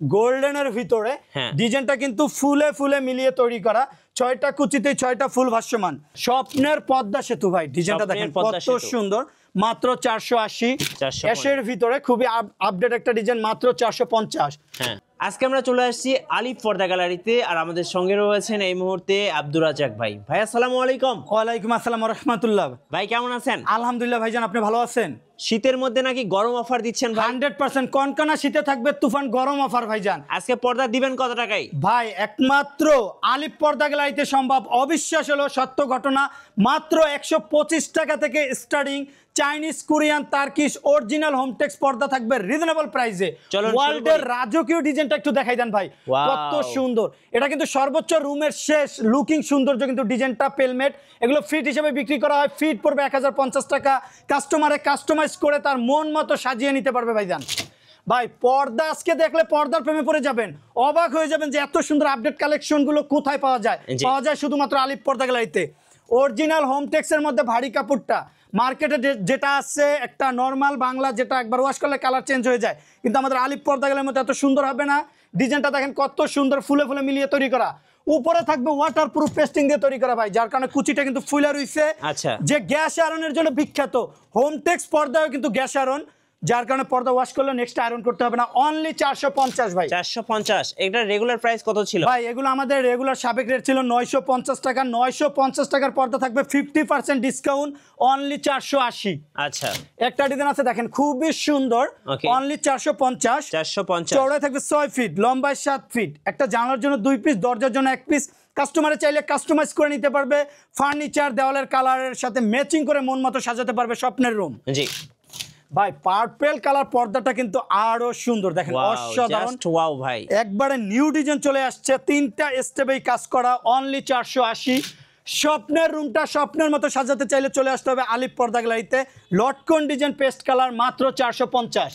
গোল্ডেনের ভিতরে ডিজাইনটা কিন্তু ফুলে ফুলে মিলিয়ে তৈরি করা, 6টা কুচিতে 6টা ফুল ভাসমান। স্বপ্নের পদ্মা সেতু ভাই, ডিজাইনটা দেখেন কত সুন্দর, মাত্র 480। অ্যাশের ভিতরে খুবই আপডেট একটা ডিজাইন, মাত্র 450। হ্যাঁ, আজকে আমরা চলে আসছি আলিফ পর্দা গ্যালারিতে, আর আমাদের সঙ্গে রয়েছেন এই মুহূর্তে আব্দুর রাজ্জাক ভাই। ভাই আসসালামু আলাইকুম। ওয়ালাইকুম আসসালাম ওয়া রাহমাতুল্লাহ। ভাই কেমন আছেন? আলহামদুলিল্লাহ ভাইজান, আপনি ভালো আছেন? শীতের মধ্যে নাকি গরম অফার দিচ্ছেন ভাই? 100% কনকনা শীতে থাকবে তুফান গরম অফার ভাইজান। আজকে পর্দা দিবেন কত টাকায়? ভাই একমাত্র আলিফ পর্দা গ্যালারিতে সম্ভব, অবিশ্বাস হলো সত্য ঘটনা, মাত্র 125 টাকা থেকে starting Chinese, Korean, Turkish original Hometex পর্দা থাকবে রিজনেবল প্রাইসে। ওয়ার্ল্ডের রাজকীয় ডিজাইনটা একটু দেখাই দেন ভাই, কত সুন্দর। এটা কিন্তু সর্বোচ্চ রুমের শেষ লুকিং সৌন্দর্য, কিন্তু ডিজাইনটা পেলমেট। এগুলো ফিট হিসেবে বিক্রি করা হয়, ফিট পড়বে 1050 টাকা। কাস্টমারে কাস্টমাইজ করে তার মন মতো সাজিয়ে নিতে পারবে ভাইজান। ভাই পর্দা আজকে দেখলে পর্দার প্রেমে পড়ে যাবেন, অবাক হয়ে যাবেন যে এত সুন্দর আপডেট কালেকশনগুলো কোথায় পাওয়া যায়। পাওয়া যায় শুধুমাত্র আলিফ পর্দা গ্যালারিতে। অরিজিনাল হোমটেক্সের মধ্যে ভারী কাপড়টা মার্কেটে যেটা আছে একটা নর্মাল বাংলা, যেটা একবার ওয়াশ করলে কালার চেঞ্জ হয়ে যায়, কিন্তু আমাদের আলিফ পর্দা গ্যালারির মধ্যে এত সুন্দর হবে না। ডিজাইনটা দেখেন কত সুন্দর, ফুলে ফুলে মিলিয়ে তৈরি করা। উপরে থাকবে ওয়াটারপ্রুফ পেস্টিং দিয়ে তৈরি করা ভাই, যার কারণে কুচিটা কিন্তু ফুলে রইছে। আচ্ছা, যে গ্যাস আয়রনের জন্য বিখ্যাত, হোমটেক্স পর্দাও কিন্তু গ্যাস আয়রন, যার কারণে পর্দা ওয়াশ করলে নেক্সট আয়রন করতে হবে না। অনলি 450 ভাই। 450। এটা রেগুলার প্রাইস কত ছিল ভাই? এগুলো আমাদের রেগুলার সাবেক রেট ছিল 950 টাকা। 950 টাকার পর্দা থাকবে 50% ডিসকাউন্ট, অনলি 480। আচ্ছা, একটা ডিজাইন আছে দেখেন খুবই সুন্দর, অনলি 450। চওড়ায় থাকবে 6 ফিট, লম্বায় 7 ফিট। একটা জানলার জন্য 2 পিস, দরজার জন্য 1 পিস। কাস্টমারে চাইলে কাস্টমাইজ করে নিতে পারবে, ফার্নিচার দেওয়ালের কালারের সাথে ম্যাচিং করে মন মতো সাজাতে পারবে স্বপ্নের রুম। জি ভাই পার্পল কালার পর্দাটা কিন্তু আরো সুন্দর, দেখেন অসাধারণ। ওয়াও ভাই, একবারে নিউ ডিজাইন চলে আসছে, 3টা স্টেপেই কাজ করা, অনলি 480। স্বপ্নের রুমটা স্বপ্নের মতো সাজাতে চাইলে চলে আসতে হবে আলিফ পর্দা গ্যালারিতে। লটকন ডিজাইন পেস্ট কালার, মাত্র 450।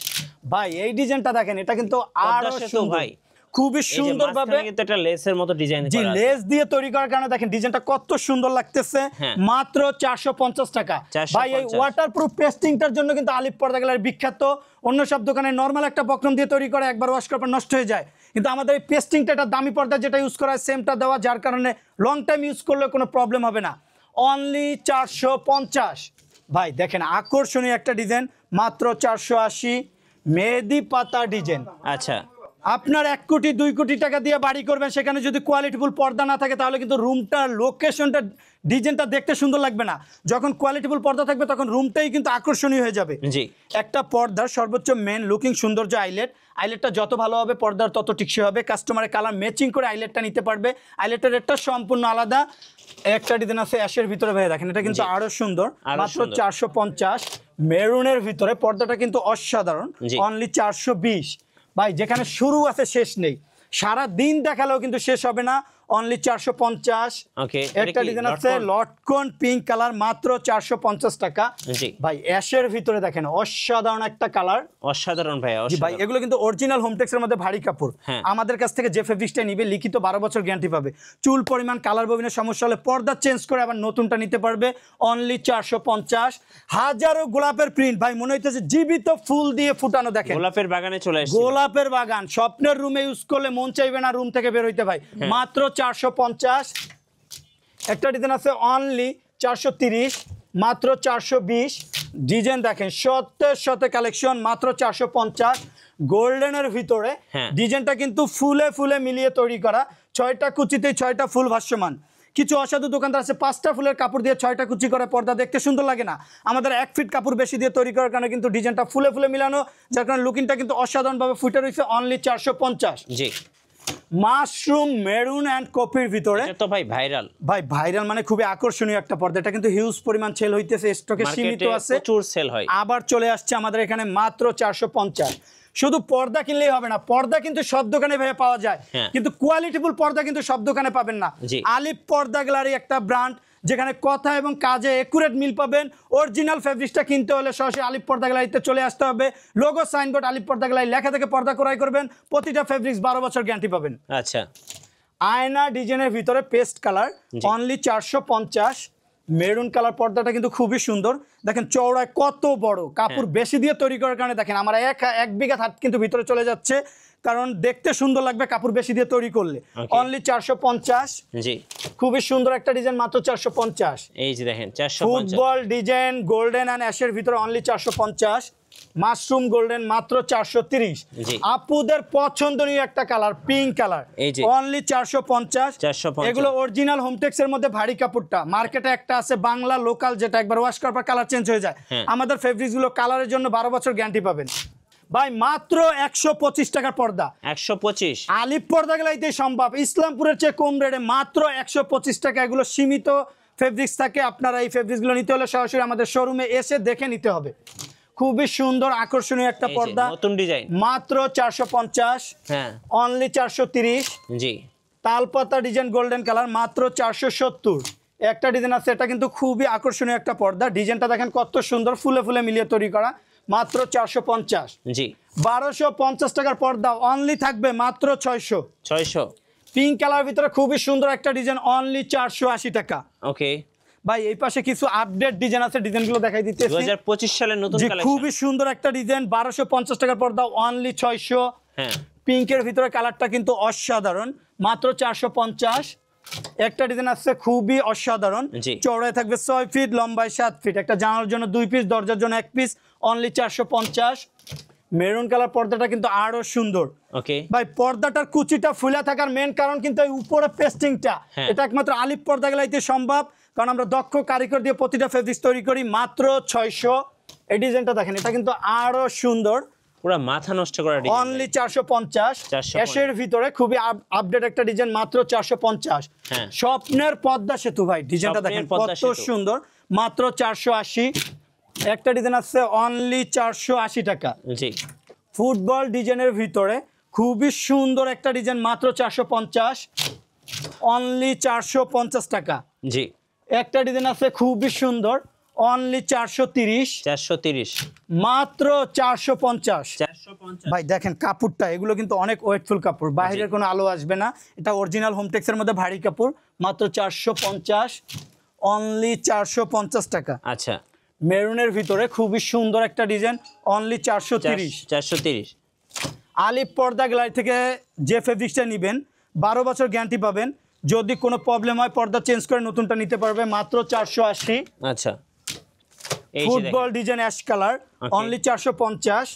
ভাই এই ডিজাইনটা দেখেন, এটা কিন্তু আরো সুন্দর ভাই, খুবই সুন্দর ভাবে একটা লেসের মতো ডিজাইন করা। জি, লেস দিয়ে তৈরি করার কারণে দেখেন ডিজাইনটা কত সুন্দর লাগতেছে। মাত্র 450 টাকা। ভাই এই ওয়াটারপ্রুফ পেস্টিংটার জন্য কিন্তু আলিফ পর্দা গ্যালারি বিখ্যাত। অন্য সব দোকানে নরমাল একটা বক্রম দিয়ে তৈরি করে, একবার ওয়াশ করার পর নষ্ট হয়ে যায়, কিন্তু আমাদের এই পেস্টিংটা একটা দামি পর্দা যেটা ইউজ করা হয় সেমটা দেওয়া, যার কারণে লং টাইম ইউজ করলে কোনো প্রবলেম হবে না। অনলি 450। ভাই দেখেন আকর্ষণীয় একটা ডিজাইন, মাত্র 480। মেহেদি পাতা ডিজাইন। আচ্ছা, আপনার 1 কোটি 2 কোটি টাকা দিয়ে বাড়ি করবেন, সেখানে যদি কোয়ালিটিফুল পর্দা না থাকে তাহলে কিন্তু রুমটার লোকেশনটা ডিজাইনটা দেখতে সুন্দর লাগবে না। যখন কোয়ালিটিফুল পর্দা থাকবে তখন রুমটাই কিন্তু আকর্ষণীয় হয়ে যাবে। জি, একটা পর্দার সর্বোচ্চ মেন লুকিং সৌন্দর্য আইলেটটা যত ভালো হবে পর্দার তত টিকসই হবে। কাস্টমারের কালার ম্যাচিং করে আইলেটটা নিতে পারবে। আইলেটের রেটটা সম্পূর্ণ আলাদা। একটা ডিজাইন আছে অ্যাশের ভিতরে ভাই, দেখেন এটা কিন্তু আরো সুন্দর, মাত্র 450। মেরুনের ভিতরে পর্দাটা কিন্তু অসাধারণ, অনলি 420। ভাই যেখানে শুরু আছে শেষ নেই, সারা দিন দেখালেও কিন্তু শেষ হবে না, অনলি 450। একটা ডিজাইন আছে লটকন পিঙ্ক কালার, মাত্র 450 টাকা। ভাই অ্যাশের ভিতরে দেখেন অসাধারণ একটা কালার, অসাধারণ ভাই। ভাই এগুলো কিন্তু অরিজিনাল হোমটেক্সের মধ্যে ভারী কাপড়। আমাদের কাছ থেকে যে ফেব্রিক্সটা নিবে লিখিত 12 বছর গ্যারান্টি পাবে। চুল পরিমাণ কালার ববিনের সমস্যা হলে পর্দা চেঞ্জ করে আবার নতুনটা নিতে পারবে, অনলি 450। হাজারো গোলাপের প্রিন্ট, ভাই মনে হইতেছে জীবিত ফুল দিয়ে ফুটানো। দেখেন গোলাপের বাগানে চলে আসছে, গোলাপের বাগান স্বপ্নের রুমে ইউজ করলে মন চাইবে না রুম থেকে বের হইতে। ভাই মাত্র 450। একটা ডিজাইন আছে অনলি 430, মাত্র 420। ডিজাইন দেখেন শত কালেকশন, মাত্র 450। গোল্ডেনের ভিতরে ডিজাইনটা কিন্তু ফুলে ফুলে মিলিয়ে তৈরি করা, 6টা কুচিতে 6টা ফুল ভাসমান। কিছু অসাধু দোকানদার আছে 5টা ফুলের কাপড় দিয়ে 6টা কুচি করে পর্দা, দেখতে সুন্দর লাগে না। আমাদের 1 ফিট কাপড় বেশি দিয়ে তৈরি করার কারণে কিন্তু ডিজাইনটা ফুলে ফুলে মিলানো, যার কারণে লুকিংটা কিন্তু অসাধারণভাবে ফুটে রয়েছে, only 450। G, mushroom maroon and কপির ভিতরে তো ভাই ভাইরাল। ভাই ভাইরাল মানে খুবই আকর্ষণীয় একটা পর্দা। এটা কিন্তু হিউজ পরিমাণ সেল হইতেছে, স্টকে সীমিত আছে, প্রচুর সেল হয়। আবার চলে আসছে আমাদের এখানে মাত্র 450। শুধু পর্দা কিনলেই হবে না, পর্দা কিন্তু সব দোকানে ভাবে পাওয়া যায়, কিন্তু কোয়ালিটিফুল পর্দা কিন্তু সব দোকানে পাবেন না। আলিফ পর্দা গ্যালারি একটা ব্র্যান্ড যেখানে কথা এবং কাজে একুরেট মিল পাবেন। অরিজিনাল ফেব্রিক্সটা কিনতে হলে সরাসরি আলিফ পর্দা গ্যালারিতে চলে আসতে হবে। লোগো সাইনবোর্ড আলিফ পর্দা গ্যালারি লেখা থেকে পর্দা ক্রয় করবেন, প্রতিটা ফেব্রিক্স 12 বছর গ্যারান্টি পাবেন। আচ্ছা, আয়না ডিজাইনের ভিতরে paste colour, only 450। Maroon colour পর্দাটা কিন্তু খুবই সুন্দর, দেখেন চওড়ায় কত বড়, কাপড় বেশি দিয়ে তৈরি করার কারণে দেখেন আমার 1 বিঘা হাত কিন্তু ভিতরে চলে যাচ্ছে। কারণ দেখতে সুন্দর লাগবে কাপড় বেশি দিয়ে তৈরি করলে। অনলি 450। জি, খুবই সুন্দর একটা ডিজাইন, মাত্র 450। এই যে দেখেন 450। ফুটবল ডিজাইন গোল্ডেন অ্যান্ড অ্যাশের ভিতরে অনলি 450। মাশরুম গোল্ডেন মাত্র 430। জি, আপুদের পছন্দনীয় একটা কালার, পিঙ্ক কালার, এই যে অনলি 450। 450। এগুলো অরিজিনাল হোমটেক্স এর মধ্যে ভারী কাপড়টা। মার্কেটে একটা আছে বাংলা লোকাল, যেটা একবার ওয়াশ করার পর কালার চেঞ্জ হয়ে যায়। আমাদের ফেব্রিক্স গুলো কালারের জন্য 12 বছর গ্যারান্টি পাবেন ভাই। মাত্র 125 টাকার পর্দা, 125। আলিফ পর্দা গেলাইতে সম্ভব, ইসলামপুরের চেয়ে কম রেটে মাত্র 125 টাকা। এগুলো সীমিত ফেব্রিক্স থাকে, আপনারা এই ফেব্রিক্স গুলো নিতে হলে সরাসরি আমাদের শোরুমে এসে দেখে নিতে হবে। খুবই সুন্দর আকর্ষণীয় একটা পর্দা, নতুন ডিজাইন, মাত্র 450। হ্যাঁ, অনলি 430। জি, তালপাতা ডিজাইন গোল্ডেন কালার, মাত্র 470। একটা ডিজাইন আছে, এটা কিন্তু খুবই আকর্ষণীয় একটা পর্দা। ডিজাইনটা দেখেন কত সুন্দর, ফুলে ফুলে মিলিয়ে তৈরি করা, মাত্র 450। জি, 1250 টাকার পর্দা অনলি থাকবে মাত্র 600। পিঙ্ক কালার ভিতরে খুবই সুন্দর একটা ডিজাইন, অনলি 480 টাকা। ওকে ভাই এই পাশে কিছু আপডেট ডিজাইন আছে, ডিজাইনগুলো দেখাই দিতেছি। 2025 সালের নতুন কালেকশন, খুবই সুন্দর একটা ডিজাইন, 1250 টাকার পর্দা অনলি 600। হ্যাঁ, পিঙ্কের ভিতরে কালারটা কিন্তু অসাধারণ, মাত্র 450। একটা ডিজাইন আছে খুবই অসাধারণ, চওড়ায় থাকবে 6 ফিট, লম্বায় 7 ফিট, একটা জানালার জন্য 2 পিস, দরজার জন্য 1 পিস, অনলি 450। মেরুন কালার পর্দাটা কিন্তু আরো সুন্দর। ওকে ভাই পর্দাটার কুচিটা ফুলে থাকার মেন কারণ কিন্তু এই উপরে পেস্টিংটা, এটা একমাত্র আলিফ পর্দা গেলাইতে সম্ভব, কারণ আমরা দক্ষ কারিগর দিয়ে প্রতিটা ফেব্রিক্স তৈরি করি। মাত্র 600। এই ডিজাইনটা দেখেন, এটা কিন্তু আরো সুন্দর, পুরো মাথা নষ্ট করা ডিজাইন, অনলি 450। অ্যাশের ভিতরে খুবই আপডেট একটা ডিজাইন, মাত্র 450। স্বপ্নের পদ্মা সেতু ভাই, ডিজাইনটা দেখেন কত সুন্দর, মাত্র 480। একটা ডিজাইন আছে অনলি 480 টাকা। জি, ফুটবল ডিজাইনের ভিতরে খুবই সুন্দর একটা ডিজাইন, মাত্র 450। অনলি 450 টাকা। জি, একটা ডিজাইন আছে খুবই সুন্দর, অনলি 430। মাত্র 450। ভাই দেখেন কাপড়টা, এগুলো কিন্তু অনেক ওয়েটফুল কাপড়, বাইরের কোনো আলো আসবে না, এটা অরিজিনাল হোমটেক্সের মধ্যে ভারী কাপড়, মাত্র 450। অনলি 450 টাকা। আচ্ছা, মেরুনের ভিতরে খুবই সুন্দর একটা ডিজাইন, অনলি 430। আলিফ পর্দা গ্যালারি থেকে যে ফেব্রিক্সটা নেবেন 12 বছর গ্যারান্টি পাবেন, যদি কোনো প্রবলেম হয় পর্দা চেঞ্জ করে নতুনটা নিতে পারবে, মাত্র 480। আচ্ছা, football design ash colour, only 450।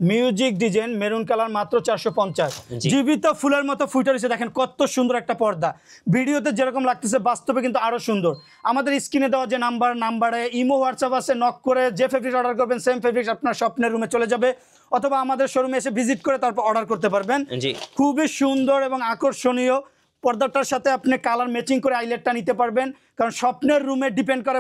Music design maroon colour, মাত্র 450। জীবিত ফুলের মতো ফুটে রয়েছে, দেখেন কত সুন্দর একটা পর্দা। ভিডিওতে যেরকম লাগতেছে বাস্তবে কিন্তু আরো সুন্দর। আমাদের স্ক্রিনে দেওয়া যে নাম্বারে ইমো হোয়াটসঅ্যাপ আছে, নক করে যে ফেব্রিক্স অর্ডার করবেন সেম ফেব্রিক্স আপনার স্বপ্নের রুমে চলে যাবে, অথবা আমাদের শোরুমে এসে ভিজিট করে তারপর অর্ডার করতে পারবেন। খুবই সুন্দর এবং আকর্ষণীয় পর্দাটার সাথে আপনি কালার ম্যাচিং করে আইলেটটা নিতে পারবেন, কারণ স্বপ্নের রুমে ডিপেন্ড করে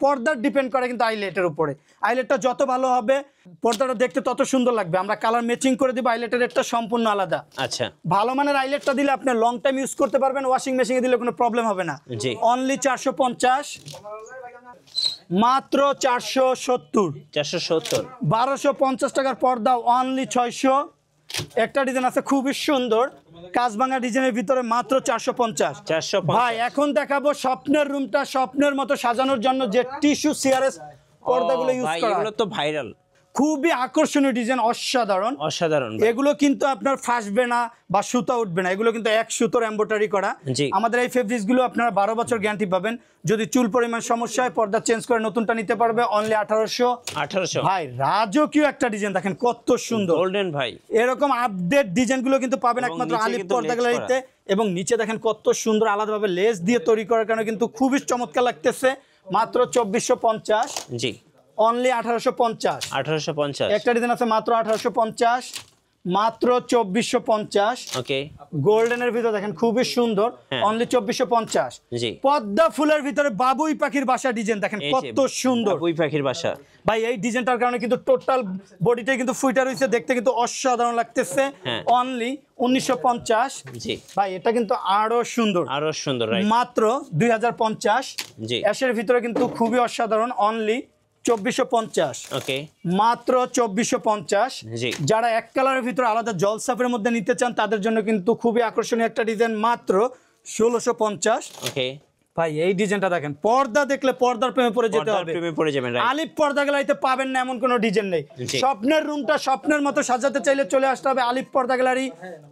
পর্দার ডিপেন্ড করে কিন্তু আইলেটের উপরে। আইলেটটা যত ভালো হবে পর্দাটা দেখতে তত সুন্দর লাগবে। আমরা কালার ম্যাচিং করে দিব, আইলেটের রেটটা সম্পূর্ণ আলাদা। আচ্ছা, ভালো মানের আইলেটটা দিলে আপনি লং টাইম ইউজ করতে পারবেন, ওয়াশিং মেশিনে দিলে কোনো প্রবলেম হবে না। অনলি 450। মাত্র 470। 1250 টাকার পর্দা অনলি 600। একটা ডিজাইন আছে খুবই সুন্দর, কাজভাঙা ডিজাইনের ভিতরে, মাত্র 450। ভাই এখন দেখাবো স্বপ্নের রুমটা স্বপ্নের মতো সাজানোর জন্য যে টিস্যু সিআরএস পর্দাগুলো ইউজ করা, এগুলো তো ভাইরাল, খুবই আকর্ষণীয় ডিজাইন, অসাধারণ। এগুলো কিন্তু আপনার ফাসবে না বা সুতা উঠবে না, এগুলো কিন্তু 1 সুতোর এমব্রয়ডারি করা। আমাদের এই ফেব্রিক্স গুলো আপনারা 12 বছর গ্যারান্টি পাবেন। যদি চুল পরিমাণ সমস্যা হয় পর্দা চেঞ্জ করে নতুনটা নিতে পারবে, অনলি 1800। ভাই রাজকীয় একটা ডিজাইন দেখেন কত সুন্দর, গোল্ডেন ভাই। এরকম আপডেট ডিজাইন গুলো কিন্তু পাবেন একমাত্র আলিফ পর্দা গ্যালারিতে। এবং নিচে দেখেন কত সুন্দর আলাদাভাবে লেস দিয়ে তৈরি করার কারণে কিন্তু খুবই চমৎকার লাগতেছে, মাত্র 2450। জি, অনলি 1850। একটা ডিজাইন আছে মাত্র 1850, মাত্র 2450। ওকে, গোল্ডেনের ভিতরে দেখেন খুবই সুন্দর, অনলি 2450। পদ্মা ফুলের ভিতরে বাবুই পাখির বাসা ডিজাইন দেখেন কত সুন্দর, বাবুই পাখির বাসা। ভাই এই ডিজাইনটার কারণে কিন্তু টোটাল বডিটাই কিন্তু ফুইটা রয়েছে, দেখতে কিন্তু অসাধারণ লাগতেছে। অনলি 1950। ভাই এটা কিন্তু আরো সুন্দর, মাত্র 2050। অ্যাশের ভিতরে কিন্তু খুবই অসাধারণ, অনলি 2450। ওকে, মাত্র 2450। যারা এক কালারের ভিতরে আলাদা জলসাফের মধ্যে নিতে চান তাদের জন্য কিন্তু খুবই আকর্ষণীয় একটা ডিজাইন, মাত্র 1650। ওকে, ভাই এই ডিজাইনটা দেখেন, পর্দা দেখলে পর্দার প্রেমে পড়ে যেতে পর্দার হবে। প্রেমে পড়ে যাবেন, right? আলিফ পর্দা গ্যালারিতে পাবেন না এমন কোনো ডিজাইন নেই। জি। স্বপ্নের রুমটা স্বপ্নের মতো সাজাতে চাইলে চলে আসতে হবে আলিফ পর্দা গ্যালারি,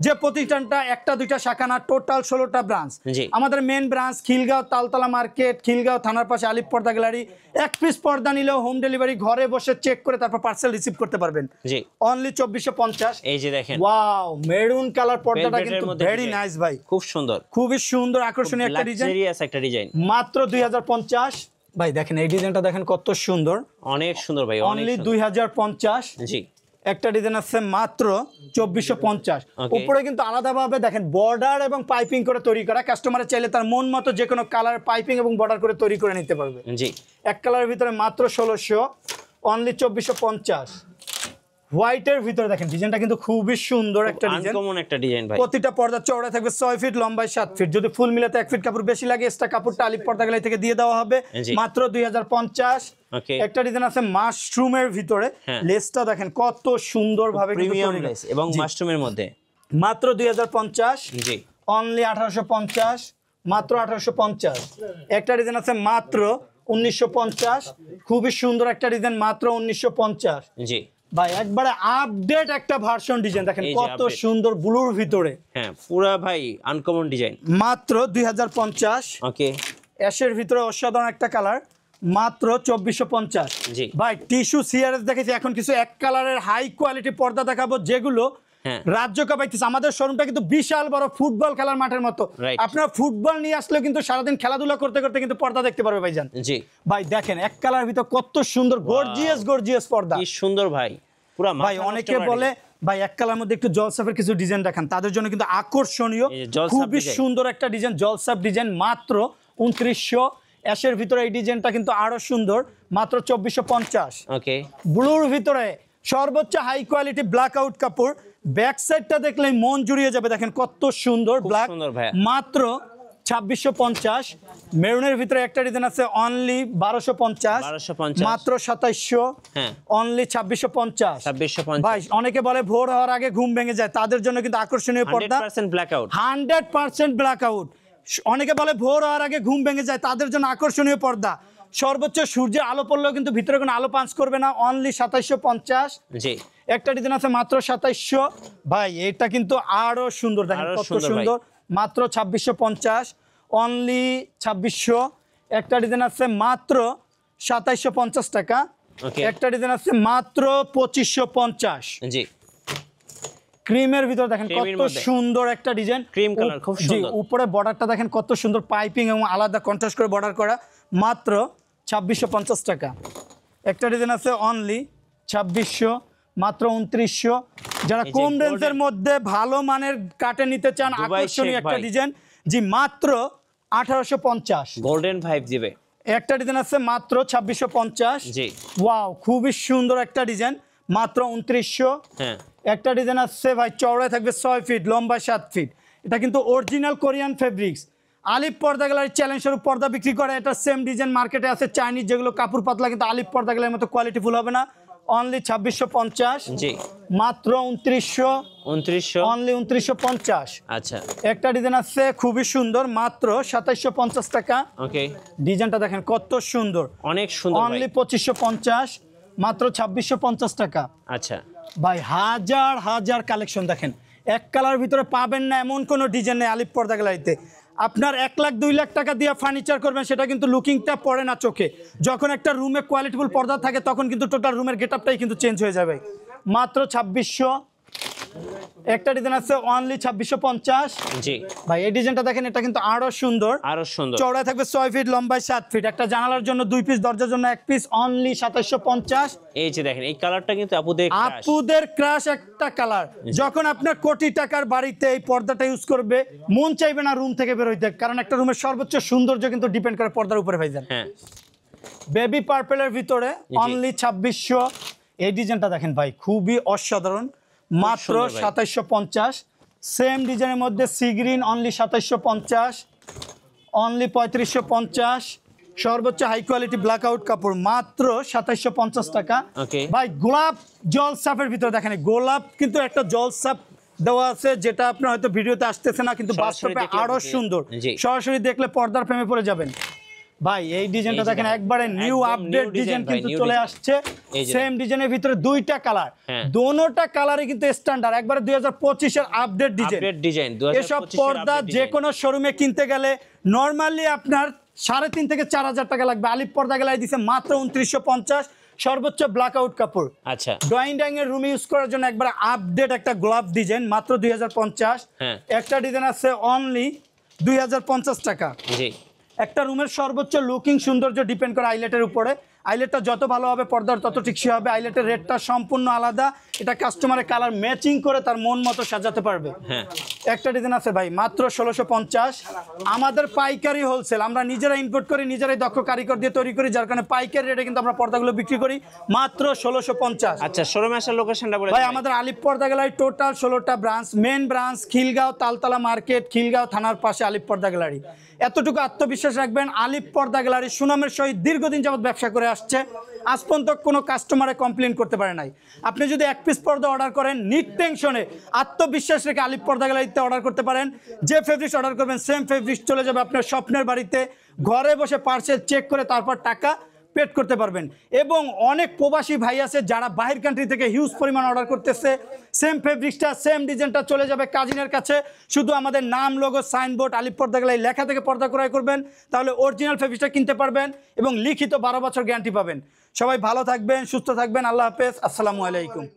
যে প্রতিষ্ঠানটা একটা দুইটা শাখা না, টোটাল 16টা ব্রাঞ্চ। জি। আমাদের main branch Khilgaon Taltola market, Khilgaon থানার পাশে আলিফ পর্দা গ্যালারি। এক পিস পর্দা নিলেও হোম ডেলিভারি, ঘরে বসে চেক করে তারপর পার্সেল রিসিভ করতে পারবেন। জি। অনলি 2450। এই যে দেখেন, ওয়াও, মেরুন কালার পর্দাটা Velvet এর কিন্তু মধ্যে ভেরি design। নাইস ভাই, খুব সুন্দর, খুবই সুন্দর আকর্ষণীয় একটা ডিজাইন, লাক্সারিয়াস একটা ডিজাইন। মাত্র 2050। ভাই দেখেন এই ডিজাইনটা দেখেন কত সুন্দর, অনেক সুন্দর ভাই, অনেক অনলি সুন্দর। 2050। জি। একটা ডিজাইন আছে মাত্র 2450। Okay. উপরে কিন্তু আলাদাভাবে দেখেন বর্ডার এবং পাইপিং করে তৈরি করা, কাস্টমারের চাইলে তার মন মতো যে কোনো কালার পাইপিং এবং বর্ডার করে তৈরি করে নিতে পারবে। জি। এক কালারের ভিতরে মাত্র 1600, অনলি 2450। হোয়াইটের ভিতরে দেখেন ডিজাইনটা কিন্তু খুবই সুন্দর একটা ডিজাইন, আনকমন একটা ডিজাইন ভাই। প্রতিটা পর্দা চওড়া থাকবে 6 ফিট, লম্বায় 7 ফিট। যদি ফুল মিলাতে 1 ফিট কাপড় বেশি লাগে, এক্সট্রা কাপড়টা আলিফ পর্দা গ্যালারি থেকে দিয়ে দেওয়া হবে। জি। মাত্র 2050। ওকে। একটা ডিজাইন আছে মাশরুমের ভিতরে, হ্যাঁ। লেসটা দেখেন কত সুন্দর ভাবে প্রিমিয়াম লেস এবং মাশরুমের মধ্যে। মাত্র 2050। জি। অনলি 1850, মাত্র 1850। একটা ডিজাইন আছে মাত্র 1950, খুবই সুন্দর একটা ডিজাইন, মাত্র 1950। জি। ভাই একবারে আপডেট একটা ভার্সন ডিজাইন দেখেন এই যে কত update। সুন্দর ব্লুর ভিতরে, হ্যাঁ, পুরা ভাই আনকমন ডিজাইন। মাত্র 2050। ওকে। অ্যাশের ভিতরে অসাধারণ একটা কালার, মাত্র 2450। জি। ভাই টিস্যু সিআরএস দেখেছি, এখন কিছু এক কালারের হাই কোয়ালিটি পর্দা দেখাবো যেগুলো হ্যাঁ। রাজ্য কাঁপাইতেছে। আমাদের শোরুমটা কিন্তু বিশাল বড় ফুটবল খেলার মাঠের মতো। Right. আপনার ফুটবল নিয়ে আসলেও কিন্তু সারাদিন খেলাধুলা করতে করতে কিন্তু পর্দা দেখতে পারবে ভাইজান। জি। ভাই দেখেন এক কালার ভিতর কত সুন্দর গর্জিয়াস পর্দা। কি সুন্দর ভাই, পুরা ভাই অনেকে বলে ভাই এক কালার মধ্যে একটু জলসাফের কিছু ডিজাইন দেখান, তাদের জন্য কিন্তু আকর্ষণীয় এই যে জলসাপ খুবই ডিজাইন। সুন্দর একটা ডিজাইন, জলসাপ ডিজাইন, মাত্র 2900। অ্যাশের ভিতরে এই ডিজাইনটা কিন্তু আরো সুন্দর, মাত্র 2450। ওকে। ব্লুর ভিতরে সর্বোচ্চ হাই কোয়ালিটি ব্ল্যাক আউট কাপড়, ব্যাক সাইডটা দেখলে মন জুড়িয়ে যাবে, দেখেন কত সুন্দর খুব ব্ল্যাক, সুন্দর ভাইয়া। মাত্র 2650। মেরুনের ভিতরে একটা ডিজাইন আছে অনলি 1250, 1250 মাত্র 2700। হ্যাঁ। অনলি 2650। 2650 ভাই অনেকে বলে ভোর হওয়ার আগে ঘুম ভেঙে যায়, তাদের জন্য কিন্তু আকর্ষণীয় পর্দা 100% ব্ল্যাক আউট। 100% black out. অনেকে বলে ভোর হওয়ার আগে ঘুম ভেঙে যায়, তাদের জন্য আকর্ষণীয় পর্দা, সর্বোচ্চ সূর্যের আলো পড়লেও কিন্তু ভিতরে কোনো আলো পাঞ্চ করবে না, অনলি 2750। জি। একটা ডিজাইন আছে মাত্র 2700। ভাই এটা কিন্তু আরো সুন্দর, দেখেন আরো কত সুন্দর ভাই। সুন্দর, মাত্র 2650, অনলি 2600। একটা ডিজাইন আছে মাত্র 2750 টাকা। Okay. একটা ডিজাইন আছে মাত্র 2550। জি। ক্রিমের ভিতর দেখেন ক্রিমের কত মধ্যে। সুন্দর একটা ডিজাইন, ক্রিম কালার, খুব সুন্দর। উপরে বর্ডারটা দেখেন কত সুন্দর পাইপিং এবং আলাদা কন্ট্রাস্ট করে বর্ডার করা, মাত্র 2650 টাকা। একটা ডিজাইন আছে অনলি 2600, মাত্র 2900। যারা এই যে কম golden- রেঞ্জের মধ্যে ভালো মানের কাটে নিতে চান, দুবাই আকর্ষণীয় শেখ একটা ভাই। ডিজাইন, জি মাত্র 1850। গোল্ডেন ভাইব দিবে। একটা ডিজাইন আছে মাত্র 2650। জি। ওয়াও, খুবই সুন্দর একটা ডিজাইন, মাত্র 2900। হ্যাঁ। একটা ডিজাইন আছে ভাই চওড়ায় থাকবে 6 ফিট, লম্বায় 7 ফিট। এটা কিন্তু অরিজিনাল কোরিয়ান ফেব্রিক্স। আলিফ পর্দা গ্যালারি চ্যালেঞ্জ স্বরূপ পর্দা বিক্রি করে, এটা সেম ডিজাইন মার্কেটে আছে চাইনিজ, যেগুলো কাপড় পাতলা, কিন্তু আলিফ পর্দা গ্যালারির মতো কোয়ালিটিফুল হবে না। অনলি 2650। জি। মাত্র 2900, 2900। অনলি 2950। আচ্ছা। একটা ডিজাইন আছে খুবই সুন্দর, মাত্র 2750 টাকা। ওকে। ডিজাইনটা দেখেন কত সুন্দর, অনেক সুন্দর ভাই। অনলি 2550, মাত্র 2650 টাকা। আচ্ছা। ভাই হাজার হাজার কালেকশন দেখেন, এক কালার ভিতরে পাবেন না এমন কোনো ডিজাইন নেই আলিফ পর্দা গ্যালারিতে। আপনার 1 লাখ 2 লাখ টাকা দিয়ে ফার্নিচার করবেন, সেটা কিন্তু লুকিংটা পড়ে না চোখে। যখন একটা রুমে কোয়ালিটিফুল পর্দা থাকে তখন কিন্তু টোটাল রুমের গেটআপটাই কিন্তু চেঞ্জ হয়ে যাবে। মাত্র 2600। একটা ডিজাইন আছে অনলি 2650। জি। ভাই এই ডিজাইনটা দেখেন, এটা কিন্তু আরো সুন্দর, আরো সুন্দর। চওড়ায় থাকবে 6 ফিট, লম্বায় 7 ফিট। একটা জানালার জন্য 2 পিস, দরজার জন্য 1 পিস, অনলি 2750। এই যে দেখেন এই কালারটা কিন্তু আপুদের crush। আপুদের ক্রাশ একটা কালার। যখন আপনার কোটি টাকার বাড়িতে এই পর্দাটা ইউজ করবে, মন চাইবে না রুম থেকে বের হইতে, কারণ একটা রুমের সর্বোচ্চ সৌন্দর্য কিন্তু ডিপেন্ড করে পর্দার উপরে ভাইজান। হ্যাঁ। বেবি পার্পেলের ভিতরে অনলি 2600। এই ডিজাইনটা দেখেন ভাই, খুবই অসাধারণ, মাত্র সুন্দর ভাই। 2750। সেম ডিজাইনের মধ্যে সি গ্রিন, অনলি 2750, অনলি 3550। সর্বোচ্চ হাই কোয়ালিটি ব্ল্যাক আউট কাপড়, মাত্র 2750 টাকা। Okay. ভাই গোলাপ জলসাপের ভিতরে দেখেন, গোলাপ কিন্তু একটা জলসাপ দেওয়া আছে, যেটা আপনার হয়তো ভিডিওতে আসতেছে না, কিন্তু সরাসরি বাস্তবে দেখলে আরো বুঝে- সুন্দর। জি। সরাসরি দেখলে পর্দার প্রেমে পড়ে যাবেন। ভাই এই ডিজাইনটা এই যে দেখেন, দেখেন, একবারে নিউ একদম আপডেট new ডিজাইন design ভাই, কিন্তু new চলে design। আসছে। এই যে সেম ডিজাইনের ভিতরে দুইটা কালার, হ্যাঁ। দোনোটা কালারই কিন্তু স্ট্যান্ডার্ড, একবারে 2025 এর আপডেট ডিজাইন। আপডেট ডিজাইন এসব পর্দা যে কোনো শোরুমে কিনতে গেলে নরমালি আপনার 3.5 থেকে 4,000 টাকা লাগবে। আলিফ পর্দা গ্যালারি দিছে মাত্র 2950, সর্বোচ্চ ব্ল্যাক আউট কাপড়। আচ্ছা ড্রয়িং ডাইং এর রুমে ইউজ করার জন্য একবার আপডেট একটা গোলাপ ডিজাইন, মাত্র 2050। হ্যাঁ। একটা ডিজাইন আছে অনলি 2050 টাকা। জি একটা রুমের সর্বোচ্চ লুকিং সৌন্দর্য ডিপেন্ড করে আইলেটের উপরে। আইলেটটা যত ভালো হবে পর্দার তত টিকসই হবে। আইলেটের রেটটা সম্পূর্ণ আলাদা, এটা কাস্টমারের কালার ম্যাচিং করে তার মন মতো সাজাতে পারবে। হ্যাঁ একটা ডিজাইন আছে ভাই মাত্র 1650। আমাদের পাইকারি হোলসেল, আমরা নিজেরা ইম্পোর্ট করি, নিজেরাই দক্ষ কারিগর দিয়ে তৈরি করি, যার কারণে পাইকারি রেটে কিন্তু আমরা পর্দাগুলো বিক্রি করি মাত্র 1650। আচ্ছা শোরুমে আসার লোকেশনটা বলে ভাই দিন। আমাদের আলিফ পর্দা গ্যালারি টোটাল 16টা branch. Main branch Khilgaon Taltola market, Khilgaon থানার পাশে আলিফ পর্দা গ্যালারি। এতটুকু আত্মবিশ্বাস রাখবেন, আলিফ পর্দা গ্যালারি সুনামের সহিত দীর্ঘদিন যাবত ব্যবসা করে আসছে, আজ পর্যন্ত কোনো কাস্টমারে কমপ্লেন করতে পারে নাই। আপনি যদি এক পিস পর্দা অর্ডার করেন নির্টেনশনে আত্মবিশ্বাস রেখে আলিফ পর্দা গ্যালারিতে অর্ডার করতে পারেন। যে ফেব্রিক্স অর্ডার করবেন সেম ফেব্রিক্স চলে যাবে আপনার স্বপ্নের বাড়িতে, ঘরে বসে পার্সেল চেক করে তারপর টাকা পেড করতে পারবেন। এবং অনেক প্রবাসী ভাই আছে যারা বাহির কান্ট্রি থেকে হিউজ পরিমাণ অর্ডার করতেছে, সেম ফেব্রিক্সটা সেম ডিজাইনটা চলে যাবে কাজিনের কাছে। শুধু আমাদের নাম, লোগো, সাইনবোর্ড আলিফ পর্দা গ্যালারি লেখা থেকে পর্দা ক্রয় করবেন, তাহলে অরিজিনাল ফেব্রিক্সটা কিনতে পারবেন এবং লিখিত 12 বছর গ্যারান্টি পাবেন। সবাই ভালো থাকবেন, সুস্থ থাকবেন, আল্লাহ হাফেজ, আসসালামু আলাইকুম।